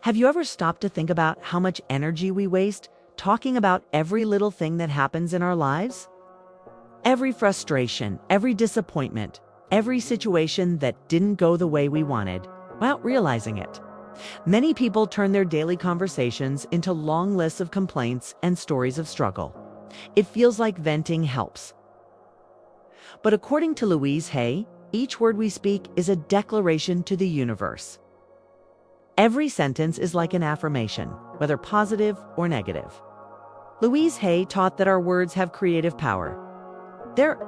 Have you ever stopped to think about how much energy we waste talking about every little thing that happens in our lives? Every frustration, every disappointment, every situation that didn't go the way we wanted, without realizing it. Many people turn their daily conversations into long lists of complaints and stories of struggle. It feels like venting helps. But according to Louise Hay, each word we speak is a declaration to the universe. Every sentence is like an affirmation, whether positive or negative. Louise Hay taught that our words have creative power. They're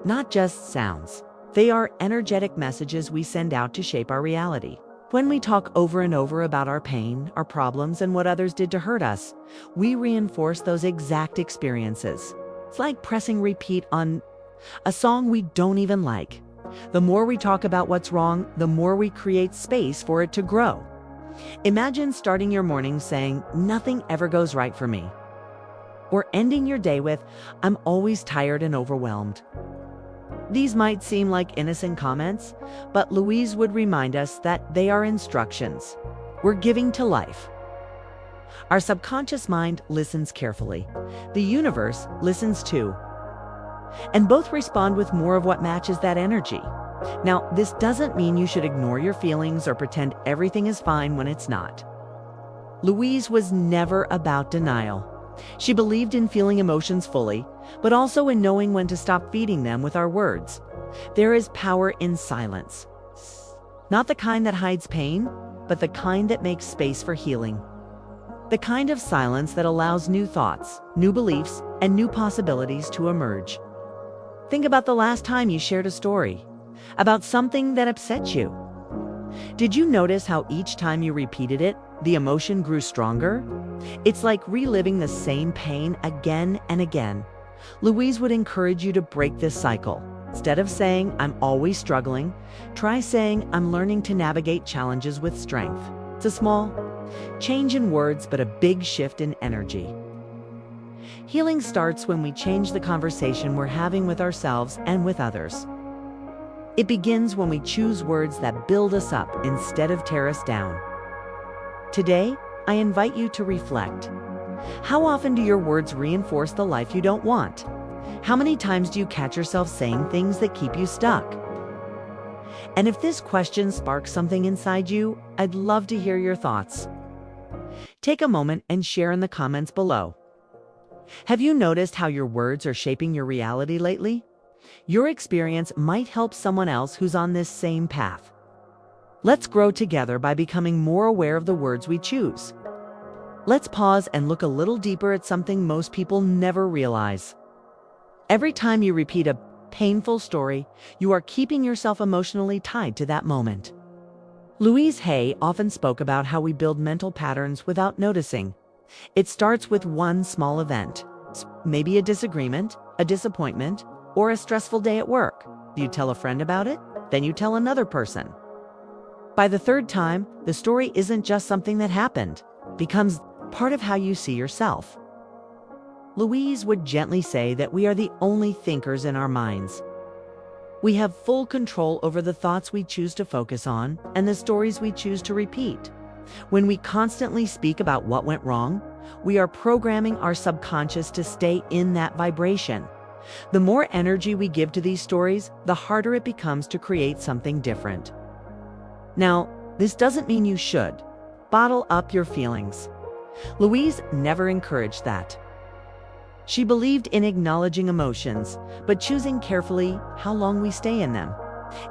not just sounds. They are energetic messages we send out to shape our reality. When we talk over and over about our pain, our problems, and what others did to hurt us, we reinforce those exact experiences. It's like pressing repeat on a song we don't even like. The more we talk about what's wrong, the more we create space for it to grow. Imagine starting your morning saying, "Nothing ever goes right for me." Or ending your day with, "I'm always tired and overwhelmed." These might seem like innocent comments, but Louise would remind us that they are instructions we're giving to life. Our subconscious mind listens carefully. The universe listens too. And both respond with more of what matches that energy. Now, this doesn't mean you should ignore your feelings or pretend everything is fine when it's not. Louise was never about denial. She believed in feeling emotions fully, but also in knowing when to stop feeding them with our words. There is power in silence. Not the kind that hides pain, but the kind that makes space for healing. The kind of silence that allows new thoughts, new beliefs, and new possibilities to emerge. Think about the last time you shared a story about something that upset you. Did you notice how each time you repeated it, the emotion grew stronger? It's like reliving the same pain again and again. Louise would encourage you to break this cycle. Instead of saying, "I'm always struggling," try saying, "I'm learning to navigate challenges with strength." It's a small change in words, but a big shift in energy. Healing starts when we change the conversation we're having with ourselves and with others. It begins when we choose words that build us up instead of tear us down. Today, I invite you to reflect. How often do your words reinforce the life you don't want? How many times do you catch yourself saying things that keep you stuck? And if this question sparks something inside you, I'd love to hear your thoughts. Take a moment and share in the comments below. Have you noticed how your words are shaping your reality lately? Your experience might help someone else who's on this same path. Let's grow together by becoming more aware of the words we choose. Let's pause and look a little deeper at something most people never realize. Every time you repeat a painful story, you are keeping yourself emotionally tied to that moment. Louise Hay often spoke about how we build mental patterns without noticing. It starts with one small event, maybe a disagreement, a disappointment, or a stressful day at work. You tell a friend about it, then you tell another person. By the third time, the story isn't just something that happened, it becomes part of how you see yourself. Louise would gently say that we are the only thinkers in our minds. We have full control over the thoughts we choose to focus on and the stories we choose to repeat. When we constantly speak about what went wrong, we are programming our subconscious to stay in that vibration. The more energy we give to these stories, the harder it becomes to create something different. Now, this doesn't mean you should bottle up your feelings. Louise never encouraged that. She believed in acknowledging emotions, but choosing carefully how long we stay in them.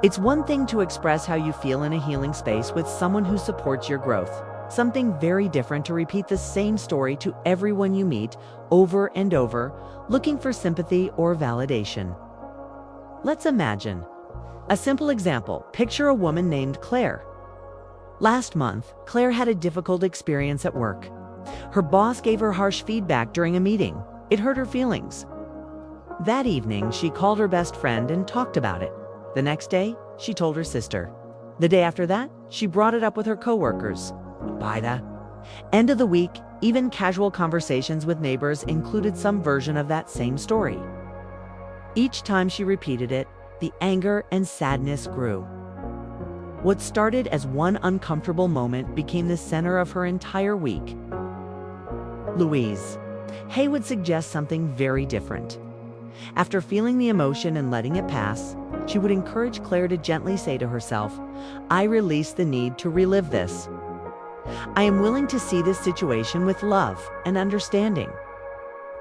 It's one thing to express how you feel in a healing space with someone who supports your growth. Something very different to repeat the same story to everyone you meet over and over, looking for sympathy or validation. Let's imagine a simple example. Picture a woman named Claire. Last month, Claire had a difficult experience at work. Her boss gave her harsh feedback during a meeting. It hurt her feelings. That evening, she called her best friend and talked about it. The next day, she told her sister. The day after that, she brought it up with her coworkers. By the end of the week, even casual conversations with neighbors included some version of that same story. Each time she repeated it, the anger and sadness grew. What started as one uncomfortable moment became the center of her entire week. Louise Hay would suggest something very different. After feeling the emotion and letting it pass, she would encourage Claire to gently say to herself, "I release the need to relive this. I am willing to see this situation with love and understanding."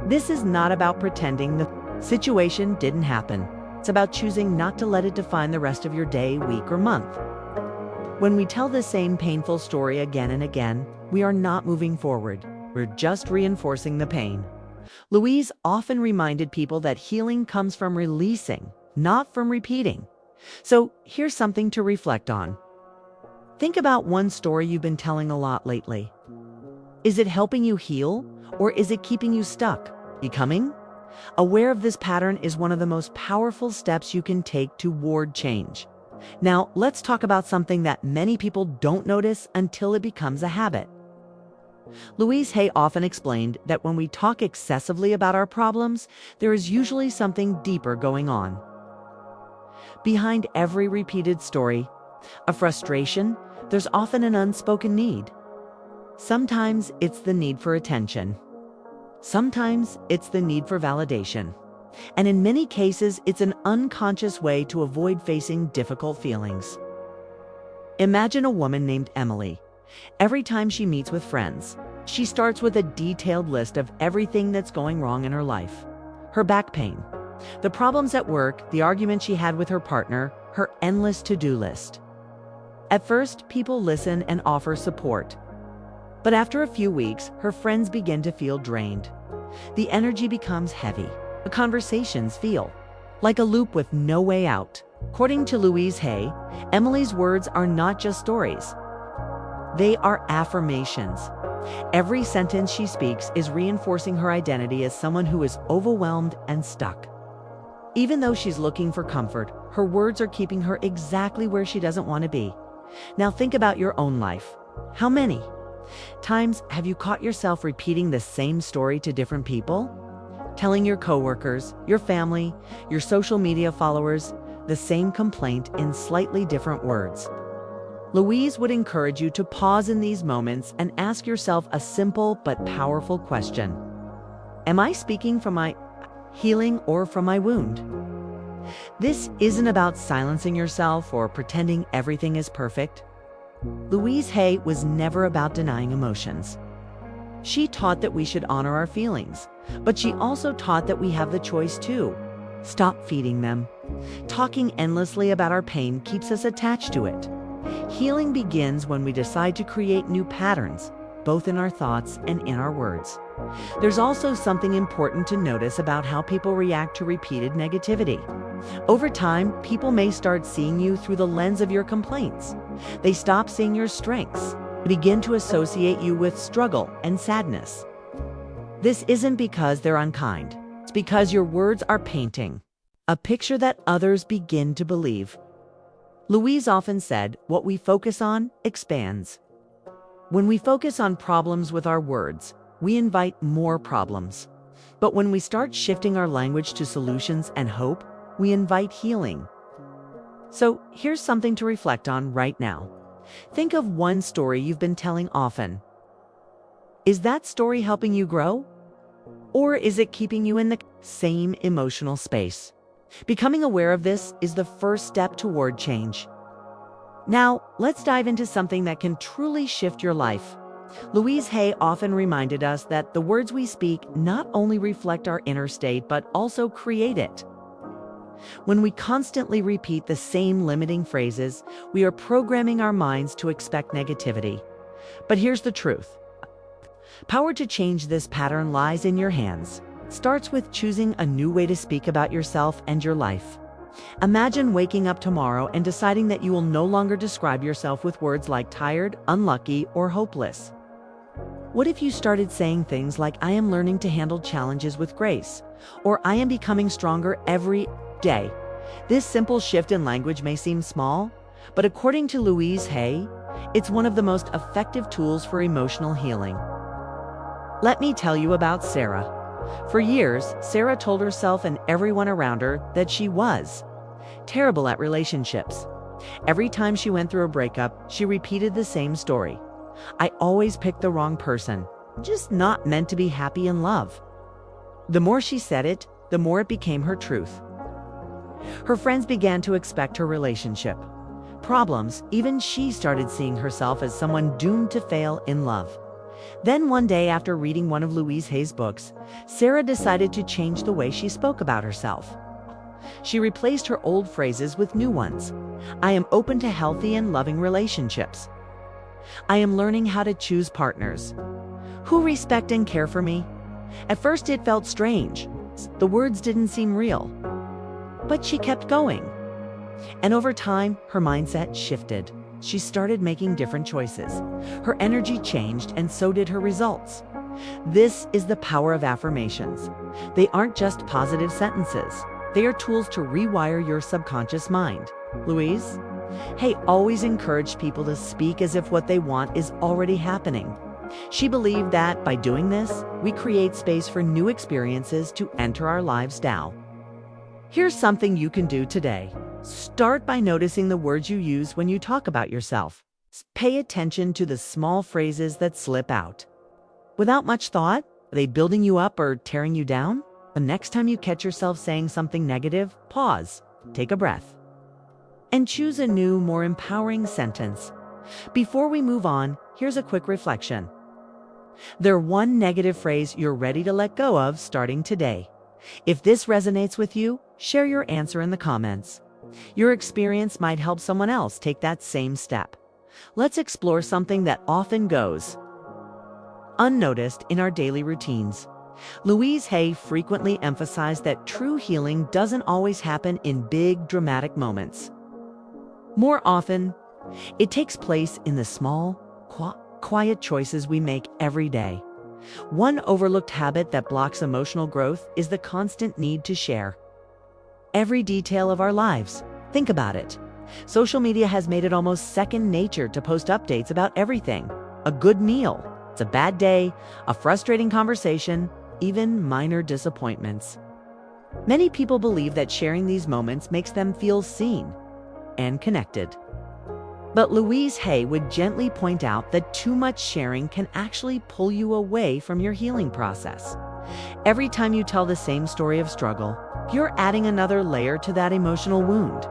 This is not about pretending the situation didn't happen. It's about choosing not to let it define the rest of your day, week, or month. When we tell the same painful story again and again, we are not moving forward. We're just reinforcing the pain. Louise often reminded people that healing comes from releasing, not from repeating. So here's something to reflect on. Think about one story you've been telling a lot lately. Is it helping you heal, or is it keeping you stuck? Becoming aware of this pattern is one of the most powerful steps you can take toward change. Now, let's talk about something that many people don't notice until it becomes a habit. Louise Hay often explained that when we talk excessively about our problems, there is usually something deeper going on. Behind every repeated story, a frustration, there's often an unspoken need. Sometimes it's the need for attention. Sometimes it's the need for validation. And in many cases, it's an unconscious way to avoid facing difficult feelings. Imagine a woman named Emily. Every time she meets with friends, she starts with a detailed list of everything that's going wrong in her life. Her back pain, the problems at work, the argument she had with her partner, her endless to-do list. At first, people listen and offer support. But after a few weeks, her friends begin to feel drained. The energy becomes heavy. The conversations feel like a loop with no way out. According to Louise Hay, Emily's words are not just stories. They are affirmations. Every sentence she speaks is reinforcing her identity as someone who is overwhelmed and stuck. Even though she's looking for comfort, her words are keeping her exactly where she doesn't want to be. Now think about your own life. How many times have you caught yourself repeating the same story to different people? Telling your coworkers, your family, your social media followers the same complaint in slightly different words. Louise would encourage you to pause in these moments and ask yourself a simple but powerful question. Am I speaking from my healing or from my wound? This isn't about silencing yourself or pretending everything is perfect. Louise Hay was never about denying emotions. She taught that we should honor our feelings, but she also taught that we have the choice to stop feeding them. Talking endlessly about our pain keeps us attached to it. Healing begins when we decide to create new patterns, both in our thoughts and in our words. There's also something important to notice about how people react to repeated negativity. Over time, people may start seeing you through the lens of your complaints. They stop seeing your strengths, begin to associate you with struggle and sadness. This isn't because they're unkind. It's because your words are painting a picture that others begin to believe. Louise often said, "What we focus on expands." When we focus on problems with our words, we invite more problems. But when we start shifting our language to solutions and hope, we invite healing. So here's something to reflect on right now. Think of one story you've been telling often. Is that story helping you grow? Or is it keeping you in the same emotional space? Becoming aware of this is the first step toward change. Now, let's dive into something that can truly shift your life. Louise Hay often reminded us that the words we speak not only reflect our inner state, but also create it. When we constantly repeat the same limiting phrases, we are programming our minds to expect negativity. But here's the truth. Power to change this pattern lies in your hands. It starts with choosing a new way to speak about yourself and your life. Imagine waking up tomorrow and deciding that you will no longer describe yourself with words like tired, unlucky, or hopeless. What if you started saying things like, "I am learning to handle challenges with grace," or "I am becoming stronger every day"? This simple shift in language may seem small, but according to Louise Hay, it's one of the most effective tools for emotional healing. Let me tell you about Sarah. For years, Sarah told herself and everyone around her that she was terrible at relationships. Every time she went through a breakup, she repeated the same story. I always picked the wrong person, just not meant to be happy in love. The more she said it, the more it became her truth. Her friends began to expect her relationship problems. Even she started seeing herself as someone doomed to fail in love. Then one day, after reading one of Louise Hay's books, Sarah decided to change the way she spoke about herself. She replaced her old phrases with new ones. I am open to healthy and loving relationships. I am learning how to choose partners who respect and care for me. At first it felt strange. The words didn't seem real. But she kept going. And over time, her mindset shifted. She started making different choices. Her energy changed, and so did her results. This is the power of affirmations. They aren't just positive sentences. They are tools to rewire your subconscious mind. Louise Hay always encouraged people to speak as if what they want is already happening. She believed that by doing this, we create space for new experiences to enter our lives now. Here's something you can do today. Start by noticing the words you use when you talk about yourself. Pay attention to the small phrases that slip out. Without much thought, are they building you up or tearing you down? The next time you catch yourself saying something negative, pause, take a breath, and choose a new, more empowering sentence. Before we move on, here's a quick reflection. There's one negative phrase you're ready to let go of starting today. If this resonates with you, share your answer in the comments. Your experience might help someone else take that same step. Let's explore something that often goes unnoticed in our daily routines. Louise Hay frequently emphasized that true healing doesn't always happen in big, dramatic moments. More often, it takes place in the small, quiet choices we make every day. One overlooked habit that blocks emotional growth is the constant need to share every detail of our lives. Think about it. Social media has made it almost second nature to post updates about everything. A good meal, it's a bad day, a frustrating conversation, even minor disappointments. Many people believe that sharing these moments makes them feel seen and connected. But Louise Hay would gently point out that too much sharing can actually pull you away from your healing process. Every time you tell the same story of struggle, you're adding another layer to that emotional wound.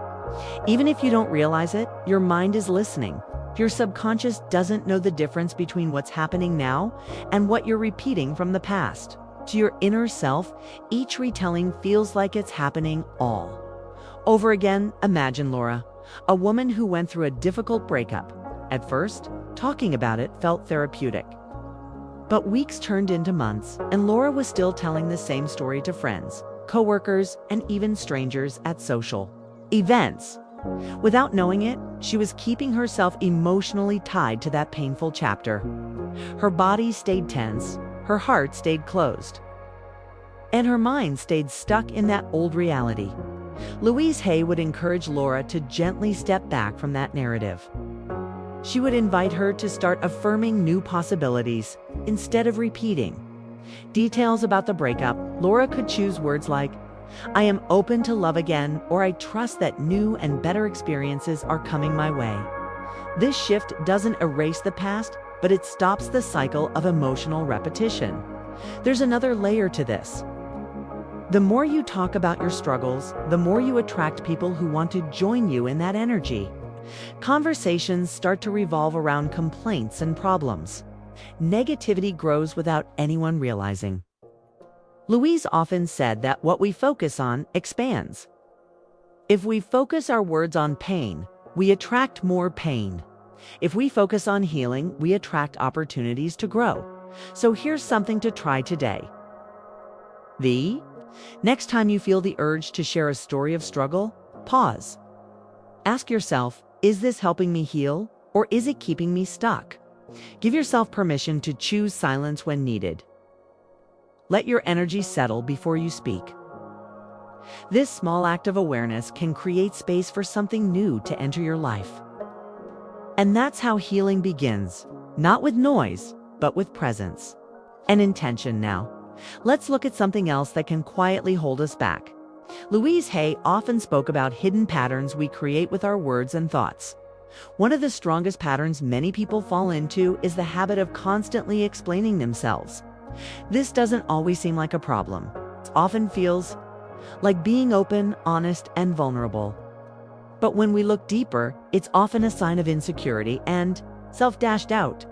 Even if you don't realize it, your mind is listening. Your subconscious doesn't know the difference between what's happening now and what you're repeating from the past. To your inner self, each retelling feels like it's happening all over again. Imagine Laura, a woman who went through a difficult breakup. At first, talking about it felt therapeutic. But weeks turned into months, and Laura was still telling the same story to friends, coworkers, and even strangers at social events. Without knowing it, she was keeping herself emotionally tied to that painful chapter. Her body stayed tense, her heart stayed closed, and her mind stayed stuck in that old reality. Louise Hay would encourage Laura to gently step back from that narrative. She would invite her to start affirming new possibilities instead of repeating details about the breakup. Laura could choose words like, I am open to love again, or I trust that new and better experiences are coming my way. This shift doesn't erase the past, but it stops the cycle of emotional repetition. There's another layer to this. The more you talk about your struggles, the more you attract people who want to join you in that energy. Conversations start to revolve around complaints and problems. Negativity grows without anyone realizing. Louise often said that what we focus on expands. If we focus our words on pain, we attract more pain. If we focus on healing, we attract opportunities to grow. So here's something to try today. Next time you feel the urge to share a story of struggle, pause. Ask yourself, is this helping me heal, or is it keeping me stuck? Give yourself permission to choose silence when needed. Let your energy settle before you speak. This small act of awareness can create space for something new to enter your life. And that's how healing begins, not with noise, but with presence and intention. Now, let's look at something else that can quietly hold us back. Louise Hay often spoke about hidden patterns we create with our words and thoughts. One of the strongest patterns many people fall into is the habit of constantly explaining themselves. This doesn't always seem like a problem. It often feels like being open, honest, and vulnerable. But when we look deeper, it's often a sign of insecurity and self-doubt.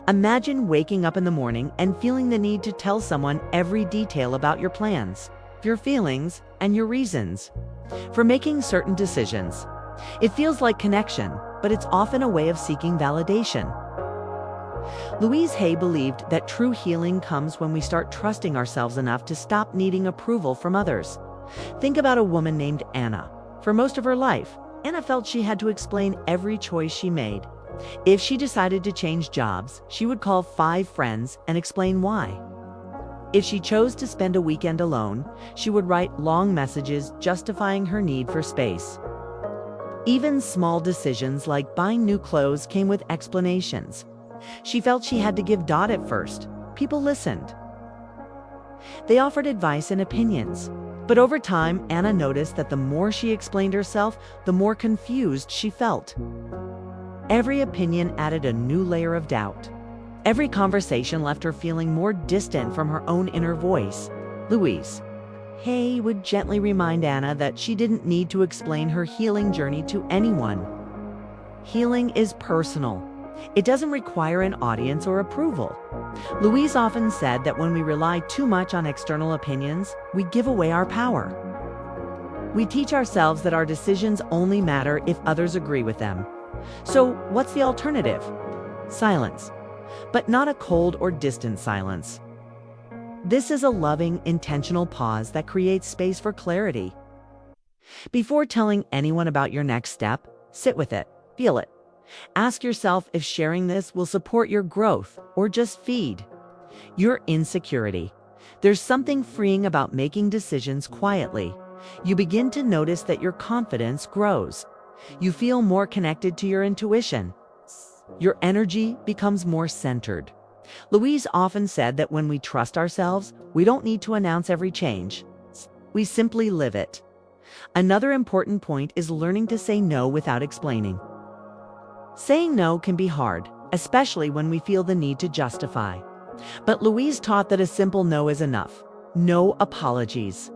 Imagine waking up in the morning and feeling the need to tell someone every detail about your plans, your feelings, and your reasons for making certain decisions. It feels like connection, but it's often a way of seeking validation. Louise Hay believed that true healing comes when we start trusting ourselves enough to stop needing approval from others. Think about a woman named Anna. For most of her life, Anna felt she had to explain every choice she made. If she decided to change jobs, she would call 5 friends and explain why. If she chose to spend a weekend alone, she would write long messages justifying her need for space. Even small decisions like buying new clothes came with explanations. She felt she had to give dot at first. People listened. They offered advice and opinions. But over time, Anna noticed that the more she explained herself, the more confused she felt. Every opinion added a new layer of doubt. Every conversation left her feeling more distant from her own inner voice. Louise Hay would gently remind Anna that she didn't need to explain her healing journey to anyone. Healing is personal. It doesn't require an audience or approval. Louise often said that when we rely too much on external opinions, we give away our power. We teach ourselves that our decisions only matter if others agree with them. So, what's the alternative? Silence. But not a cold or distant silence. This is a loving, intentional pause that creates space for clarity. Before telling anyone about your next step, sit with it, feel it. Ask yourself if sharing this will support your growth or just feed your insecurity. There's something freeing about making decisions quietly. You begin to notice that your confidence grows. You feel more connected to your intuition. Your energy becomes more centered. Louise often said that when we trust ourselves, we don't need to announce every change. We simply live it. Another important point is learning to say no without explaining. Saying no can be hard, especially when we feel the need to justify. But Louise taught that a simple no is enough. No apologies.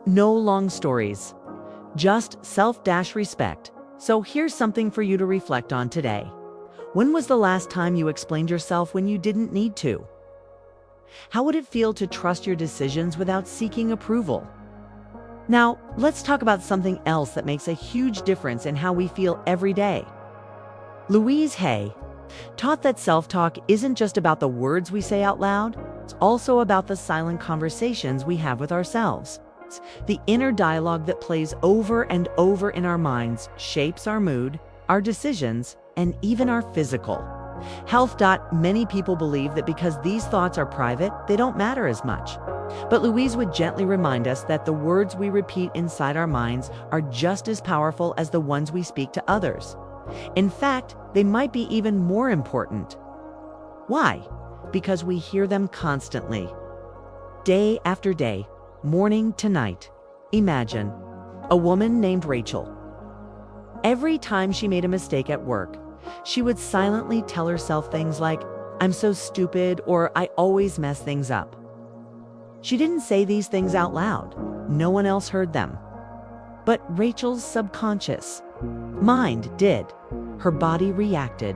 No long stories. Just self-respect. So here's something for you to reflect on today. When was the last time you explained yourself when you didn't need to? How would it feel to trust your decisions without seeking approval? Now, let's talk about something else that makes a huge difference in how we feel every day. Louise Hay taught that self-talk isn't just about the words we say out loud, it's also about the silent conversations we have with ourselves. The inner dialogue that plays over and over in our minds shapes our mood, our decisions, and even our physical health. Many people believe that because these thoughts are private, they don't matter as much. But Louise would gently remind us that the words we repeat inside our minds are just as powerful as the ones we speak to others. In fact, they might be even more important. Why? Because we hear them constantly. Day after day, morning to night. Imagine a woman named Rachel. Every time she made a mistake at work, she would silently tell herself things like, "I'm so stupid," or "I always mess things up." She didn't say these things out loud. No one else heard them. But Rachel's subconscious mind did. Her body reacted.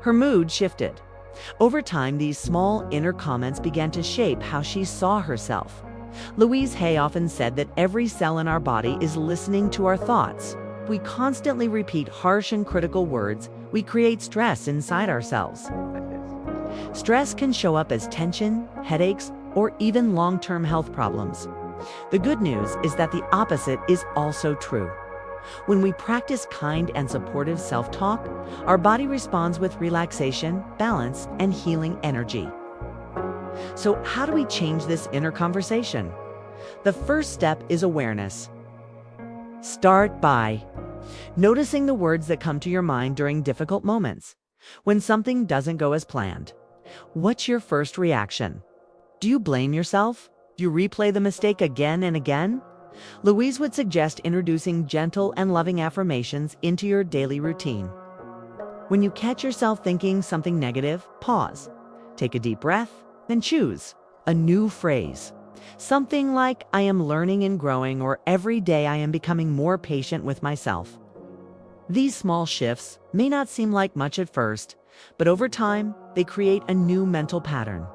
Her mood shifted. Over time, these small inner comments began to shape how she saw herself. Louise Hay often said that every cell in our body is listening to our thoughts. If we constantly repeat harsh and critical words, we create stress inside ourselves. Stress can show up as tension, headaches, or even long-term health problems. The good news is that the opposite is also true. When we practice kind and supportive self-talk, our body responds with relaxation, balance, and healing energy. So how do we change this inner conversation? The first step is awareness. Start by noticing the words that come to your mind during difficult moments. When something doesn't go as planned, what's your first reaction? Do you blame yourself? Do you replay the mistake again and again? Louise would suggest introducing gentle and loving affirmations into your daily routine. When you catch yourself thinking something negative, pause. Take a deep breath, then choose a new phrase. Something like, I am learning and growing, or every day I am becoming more patient with myself. These small shifts may not seem like much at first, but over time, they create a new mental pattern.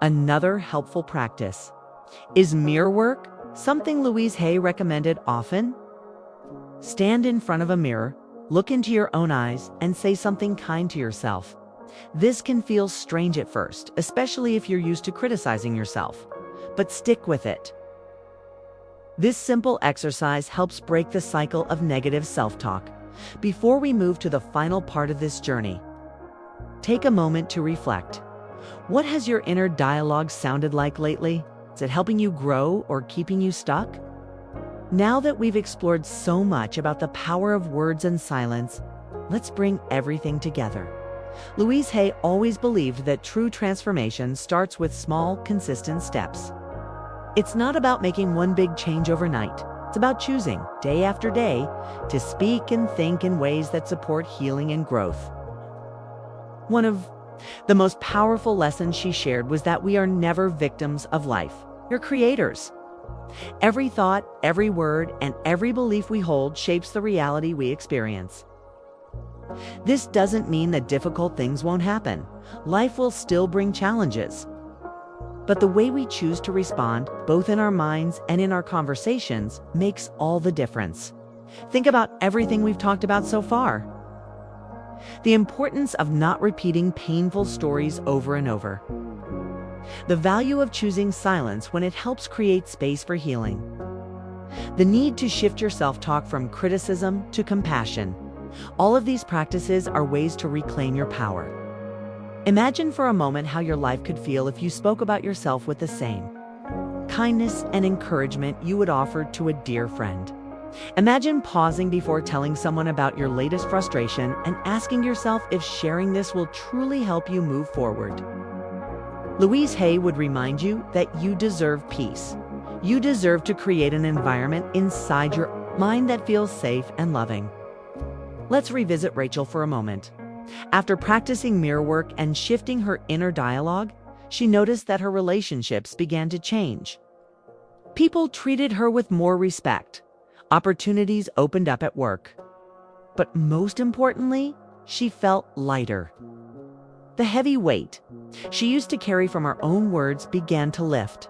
Another helpful practice is mirror work, something Louise Hay recommended often. Stand in front of a mirror, look into your own eyes, and say something kind to yourself. This can feel strange at first, especially if you're used to criticizing yourself, but stick with it. This simple exercise helps break the cycle of negative self-talk. Before we move to the final part of this journey, take a moment to reflect. What has your inner dialogue sounded like lately? Is it helping you grow or keeping you stuck? Now that we've explored so much about the power of words and silence, let's bring everything together. Louise Hay always believed that true transformation starts with small, consistent steps. It's not about making one big change overnight. It's about choosing, day after day, to speak and think in ways that support healing and growth. One of the most powerful lessons she shared was that we are never victims of life. We're creators. Every thought, every word, and every belief we hold shapes the reality we experience. This doesn't mean that difficult things won't happen. Life will still bring challenges. But the way we choose to respond, both in our minds and in our conversations, makes all the difference. Think about everything we've talked about so far. The importance of not repeating painful stories over and over. The value of choosing silence when it helps create space for healing. The need to shift your self-talk from criticism to compassion. All of these practices are ways to reclaim your power. Imagine for a moment how your life could feel if you spoke about yourself with the same kindness and encouragement you would offer to a dear friend. Imagine pausing before telling someone about your latest frustration and asking yourself if sharing this will truly help you move forward. Louise Hay would remind you that you deserve peace. You deserve to create an environment inside your mind that feels safe and loving. Let's revisit Rachel for a moment. After practicing mirror work and shifting her inner dialogue, she noticed that her relationships began to change. People treated her with more respect. Opportunities opened up at work. But most importantly, she felt lighter. The heavy weight she used to carry from her own words began to lift.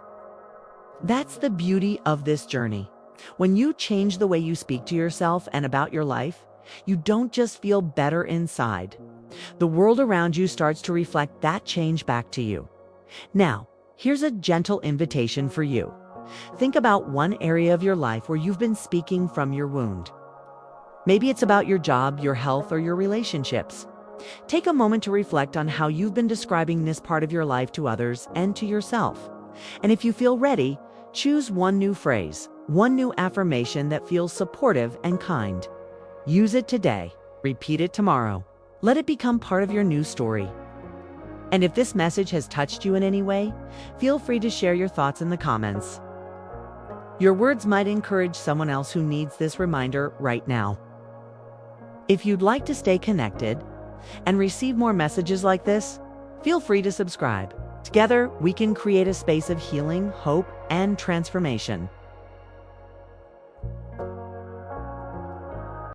That's the beauty of this journey. When you change the way you speak to yourself and about your life, you don't just feel better inside. The world around you starts to reflect that change back to you. Now, here's a gentle invitation for you. Think about one area of your life where you've been speaking from your wound. Maybe it's about your job, your health, or your relationships. Take a moment to reflect on how you've been describing this part of your life to others and to yourself. And if you feel ready, choose one new phrase, one new affirmation that feels supportive and kind. Use it today. Repeat it tomorrow. Let it become part of your new story. And if this message has touched you in any way, feel free to share your thoughts in the comments. Your words might encourage someone else who needs this reminder right now. If you'd like to stay connected and receive more messages like this, feel free to subscribe. Together, we can create a space of healing, hope, and transformation.